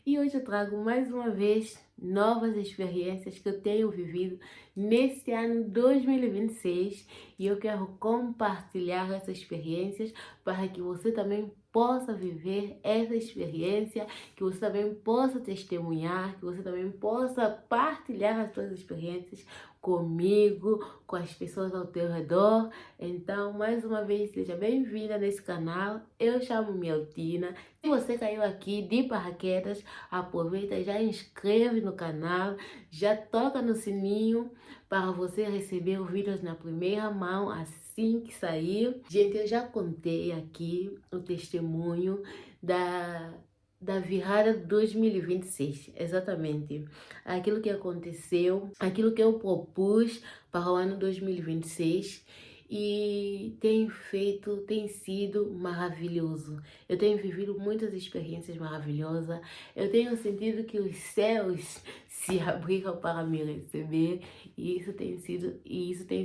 E hoje eu trago mais uma vez novas experiências que eu tenho vivido nesse ano 2026 e eu quero compartilhar essas experiências para que você também possa viver essa experiência, que você também possa testemunhar, que você também possa partilhar as suas experiências comigo, com as pessoas ao teu redor. Então, mais uma vez, seja bem-vinda nesse canal. Eu chamo-me Altina. Se você caiu aqui de paraquedas, aproveita e já inscreve no canal, já toca no sininho para você receber os vídeos na primeira mão assim que sair. Gente, eu já contei aqui o testemunho da virada de 2026, exatamente. Aquilo que aconteceu, aquilo que eu propus para o ano 2026 e tem sido maravilhoso. Eu tenho vivido muitas experiências maravilhosas. Eu tenho sentido que os céus se abriram para me receber e isso tem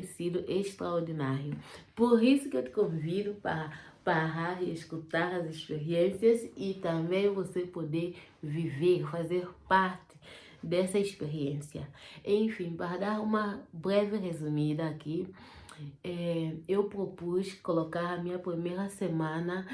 sido extraordinário. Por isso que eu te convido para parar e escutar as experiências e também você poder viver, fazer parte dessa experiência. Enfim, para dar uma breve resumida aqui, eu propus colocar a minha primeira semana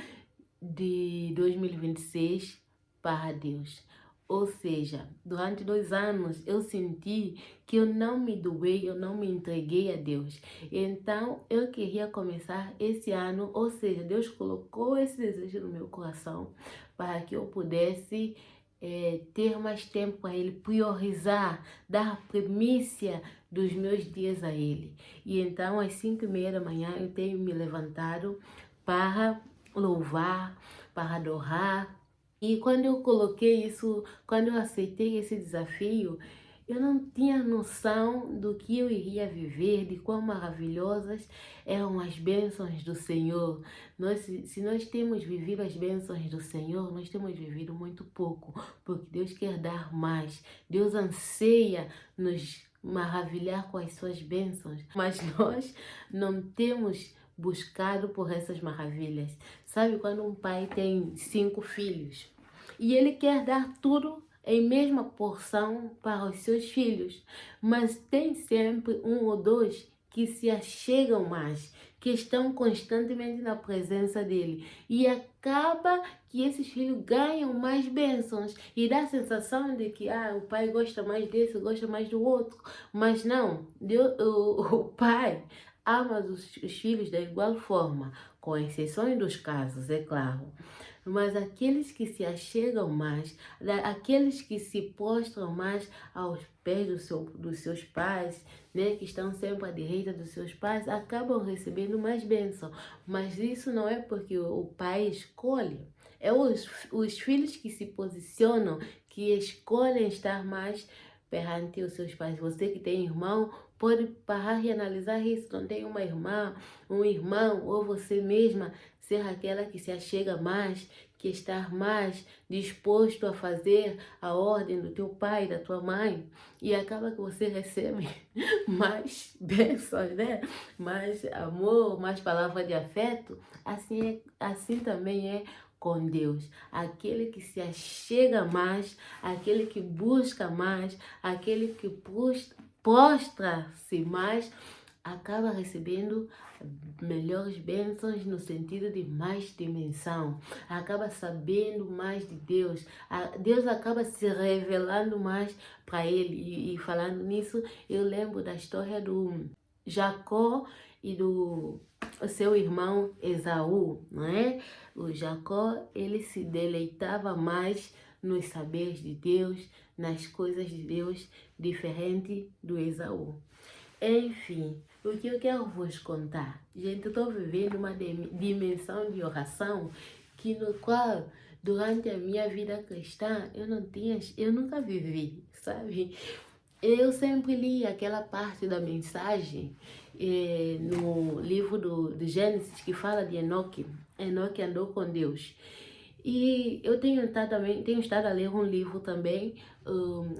de 2026 para Deus. Ou seja, durante 2 anos eu senti que eu não me doei, eu não me entreguei a Deus. Então eu queria começar esse ano, ou seja, Deus colocou esse desejo no meu coração para que eu pudesse ter mais tempo para Ele, priorizar, dar primícia dos meus dias a Ele. E então às 5:30 da manhã eu tenho me levantado para louvar, para adorar. E quando eu coloquei isso, quando eu aceitei esse desafio, eu não tinha noção do que eu iria viver, de quão maravilhosas eram as bênçãos do Senhor. Se nós temos vivido as bênçãos do Senhor, nós temos vivido muito pouco, porque Deus quer dar mais. Deus anseia nos maravilhar com as suas bênçãos, mas nós não temos buscado por essas maravilhas. Sabe quando um pai tem 5 filhos e ele quer dar tudo em mesma porção para os seus filhos, mas tem sempre um ou dois que se achegam mais, que estão constantemente na presença dele e acaba que esses filhos ganham mais bênçãos e dá a sensação de que o pai gosta mais desse, gosta mais do outro, mas não, o pai ama os filhos da igual forma, com exceções dos casos, é claro. Mas aqueles que se achegam mais, aqueles que se prostram mais aos pés dos seus pais, né, que estão sempre à direita dos seus pais, acabam recebendo mais bênção. Mas isso não é porque o pai escolhe, é os filhos que se posicionam, que escolhem estar mais perante os seus pais. Você que tem irmão, pode parar e analisar isso. Não tem uma irmã, um irmão, ou você mesma ser aquela que se achega mais, que está mais disposto a fazer a ordem do teu pai, da tua mãe, e acaba que você recebe mais bênçãos, né? Mais amor, mais palavra de afeto. Assim também é com Deus. Aquele que se achega mais, aquele que busca mais, aquele que prostra-se mais, acaba recebendo melhores bênçãos no sentido de mais dimensão, acaba sabendo mais de Deus, Deus acaba se revelando mais para ele. E falando nisso, eu lembro da história do Jacó e do seu irmão Esaú, não é? O Jacó, ele se deleitava mais nos saberes de Deus, nas coisas de Deus, diferente do Esaú. Enfim, o que eu quero vos contar? Gente, eu estou vivendo uma dimensão de oração no qual, durante a minha vida cristã, eu nunca vivi, sabe? Eu sempre li aquela parte da mensagem no livro do Gênesis que fala de Enoque. Enoque andou com Deus. E eu tenho estado a ler um livro também,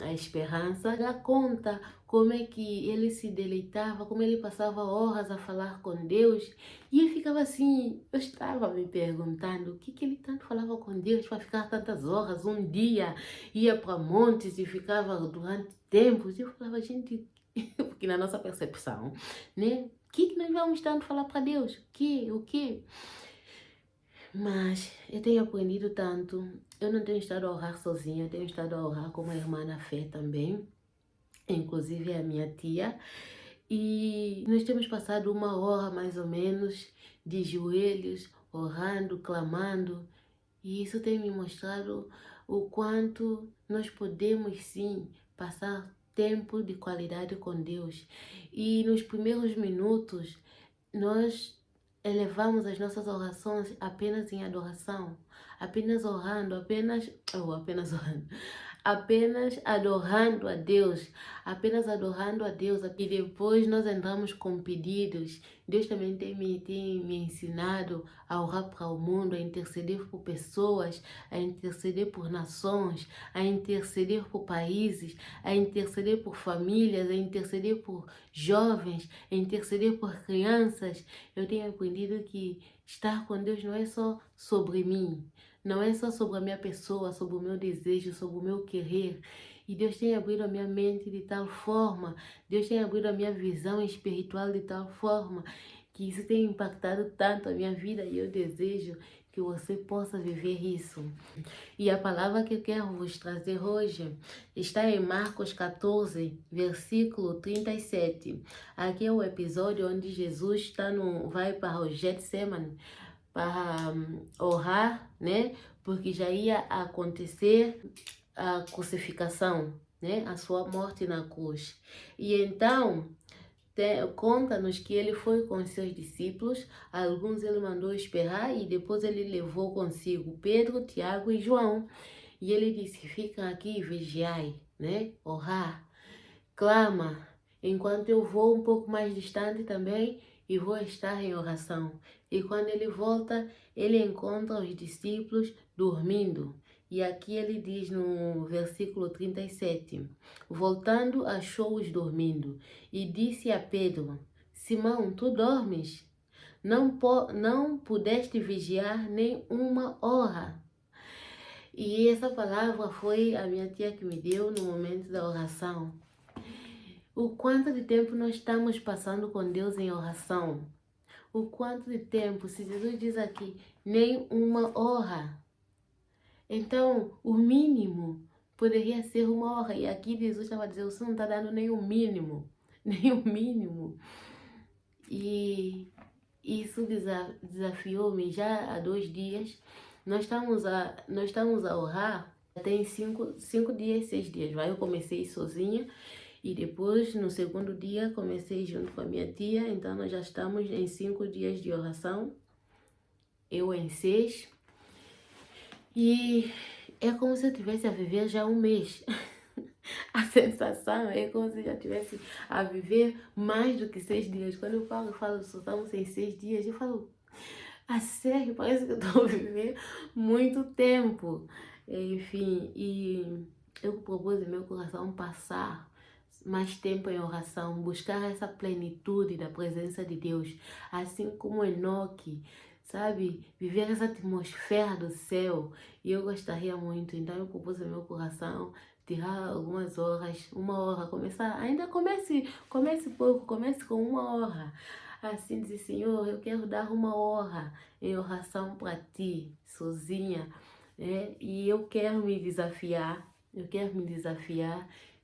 A Esperança, dá conta como é que ele se deleitava, como ele passava horas a falar com Deus. E eu ficava assim, eu estava me perguntando o que ele tanto falava com Deus para ficar tantas horas. Um dia ia para montes e ficava durante tempos. Eu falava, gente, porque na nossa percepção, né? O que nós vamos tanto falar para Deus? O que? O que? Mas eu tenho aprendido tanto. Eu não tenho estado a orar sozinha, eu tenho estado a orar com uma irmã na fé também, inclusive é a minha tia. E nós temos passado uma hora mais ou menos de joelhos, orando, clamando. E isso tem me mostrado o quanto nós podemos sim passar tempo de qualidade com Deus. E nos primeiros minutos, nós elevamos as nossas orações apenas em adoração, apenas orando, apenas orando, apenas adorando a Deus, e depois nós entramos com pedidos. Deus também tem me ensinado a orar para o mundo, a interceder por pessoas, a interceder por nações, a interceder por países, a interceder por famílias, a interceder por jovens, a interceder por crianças. Eu tenho aprendido que estar com Deus não é só sobre mim, não é só sobre a minha pessoa, sobre o meu desejo, sobre o meu querer. E Deus tem abrido a minha mente de tal forma, Deus tem abrido a minha visão espiritual de tal forma, que isso tem impactado tanto a minha vida e eu desejo que você possa viver isso. E a palavra que eu quero vos trazer hoje está em Marcos 14, versículo 37. Aqui é o episódio onde Jesus vai para o Getsemane para orar, né? Porque já ia acontecer a crucificação, né? A sua morte na cruz. E então, conta-nos que ele foi com seus discípulos, alguns ele mandou esperar e depois ele levou consigo Pedro, Tiago e João. E ele disse, fica aqui e vigiai, né? Orar, clama, enquanto eu vou um pouco mais distante também e vou estar em oração. E quando ele volta, ele encontra os discípulos dormindo. E aqui ele diz no versículo 37, voltando achou-os dormindo e disse a Pedro, Simão, tu dormes? Não pudeste vigiar nem uma hora? E essa palavra foi a minha tia que me deu no momento da oração. O quanto de tempo nós estamos passando com Deus em oração? O quanto de tempo, se Jesus diz aqui, nem uma hora. Então, o mínimo poderia ser uma hora. E aqui Jesus estava dizendo, você não está dando nem o mínimo. Nem o mínimo. E isso desafiou-me já há 2 dias. Nós estamos a orar, tem 5 dias, 6 dias. Eu comecei sozinha. E depois, no segundo dia, comecei junto com a minha tia. Então, nós já estamos em 5 dias de oração. Eu em 6. E é como se eu estivesse a viver já 1 mês. A sensação é como se eu já estivesse a viver mais do que 6 dias. Quando eu falo, só estamos em 6 dias, eu falo, a sério, parece que eu estou a viver muito tempo. Enfim, e eu propus em meu coração passar mais tempo em oração, buscar essa plenitude da presença de Deus, assim como Enoque, sabe? Viver essa atmosfera do céu. E eu gostaria muito, então eu propus em meu coração tirar algumas horas, 1 hora, comece pouco, comece com 1 hora. Assim dizer, Senhor, eu quero dar 1 hora em oração para ti, sozinha, né? E eu quero me desafiar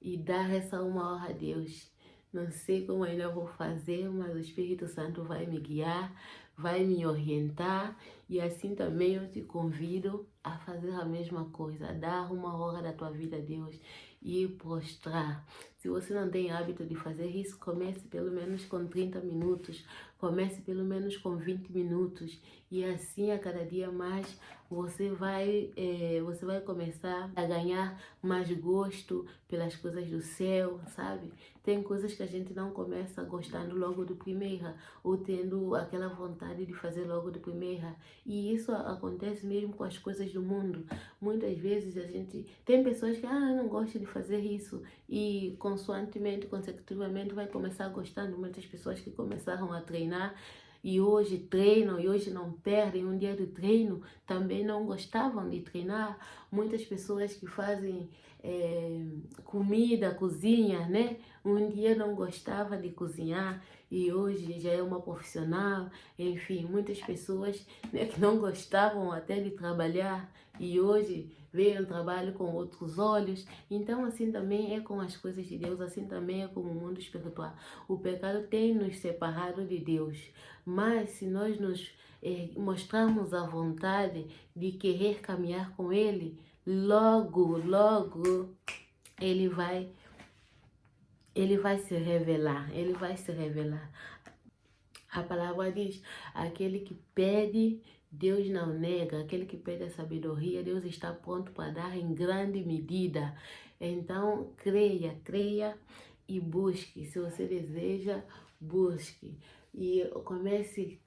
e dar essa 1 hora a Deus. Não sei como ainda vou fazer, mas o Espírito Santo vai me guiar, vai me orientar. E assim também eu te convido a fazer a mesma coisa, a dar 1 hora da tua vida a Deus e prostrar. Se você não tem hábito de fazer isso, comece pelo menos com 30 minutos, comece pelo menos com 20 minutos. E assim, a cada dia mais, você vai começar a ganhar mais gosto pelas coisas do céu, sabe? Tem coisas que a gente não começa gostando logo de primeira, ou tendo aquela vontade de fazer logo de primeira. E isso acontece mesmo com as coisas do mundo. Muitas vezes a gente tem pessoas que, eu não gosto de fazer isso, e consoantemente, consecutivamente vai começar gostando. Muitas pessoas que começaram a treinar e hoje treinam e hoje não perdem um dia de treino, também não gostavam de treinar. Muitas pessoas que fazem comida, cozinha, né? Um dia não gostava de cozinhar e hoje já é uma profissional. Enfim, muitas pessoas, né, que não gostavam até de trabalhar e hoje veem o trabalho com outros olhos. Então assim também é com as coisas de Deus, assim também é com o mundo espiritual. O pecado tem nos separado de Deus, mas se nós nos mostrarmos a vontade de querer caminhar com Ele, logo ele vai se revelar, ele vai se revelar. A palavra diz: aquele que pede, Deus não nega. Aquele que pede a sabedoria, Deus está pronto para dar em grande medida. Então, creia e busque. Se você deseja, busque. E comece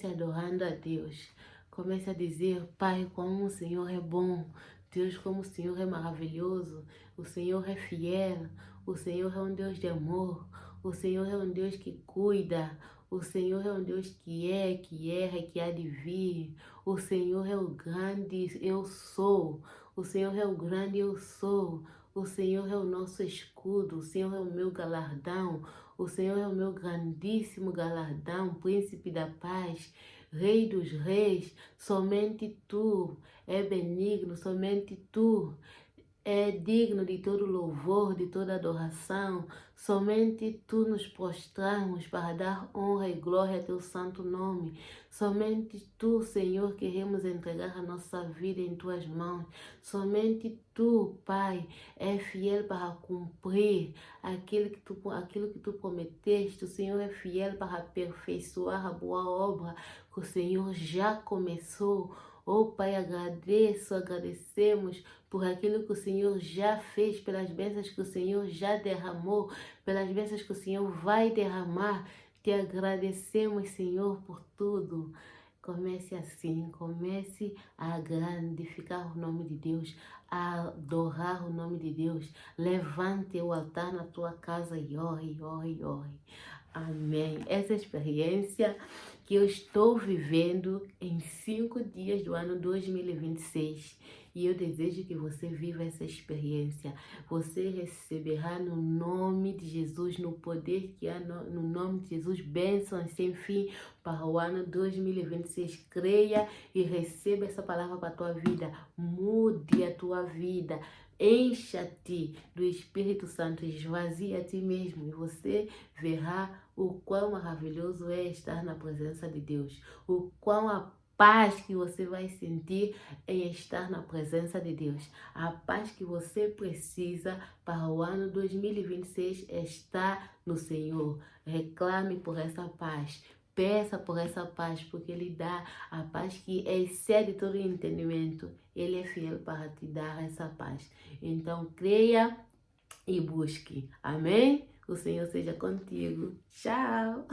adorando a Deus. Comece a dizer: Pai, como o Senhor é bom. Deus, como o Senhor é maravilhoso. O Senhor é fiel. O Senhor é um Deus de amor. O Senhor é um Deus que cuida. O Senhor é um Deus que erra e que há de vir. O Senhor é o grande eu sou. O Senhor é o grande eu sou. O Senhor é o nosso escudo. O Senhor é o meu galardão. O Senhor é o meu grandíssimo galardão, príncipe da paz, Rei dos reis. Somente tu é benigno, somente tu é digno de todo louvor, de toda adoração. Somente tu nos prostramos para dar honra e glória a teu santo nome. Somente tu, Senhor, queremos entregar a nossa vida em tuas mãos. Somente tu, Pai, é fiel para cumprir aquilo que tu prometeste. O Senhor é fiel para aperfeiçoar a boa obra que o Senhor já começou. Oh Pai, agradecemos por aquilo que o Senhor já fez, pelas bênçãos que o Senhor já derramou, pelas bênçãos que o Senhor vai derramar. Te agradecemos, Senhor, por tudo. Comece assim, comece a glorificar o nome de Deus, a adorar o nome de Deus. Levante o altar na tua casa e ore. Amém. Essa experiência que eu estou vivendo em 5 dias do ano 2026. E eu desejo que você viva essa experiência. Você receberá no nome de Jesus, no poder que há no nome de Jesus, bênçãos sem fim para o ano 2026. Creia e receba essa palavra para a tua vida. Mude a tua vida. Encha-te do Espírito Santo, esvazia a ti mesmo e você verá o quão maravilhoso é estar na presença de Deus, o quão a paz que você vai sentir em estar na presença de Deus. A paz que você precisa para o ano 2026 está no Senhor. Reclame por essa paz. Peça por essa paz, porque Ele dá a paz que excede todo entendimento. Ele é fiel para te dar essa paz. Então, creia e busque. Amém? O Senhor seja contigo. Tchau!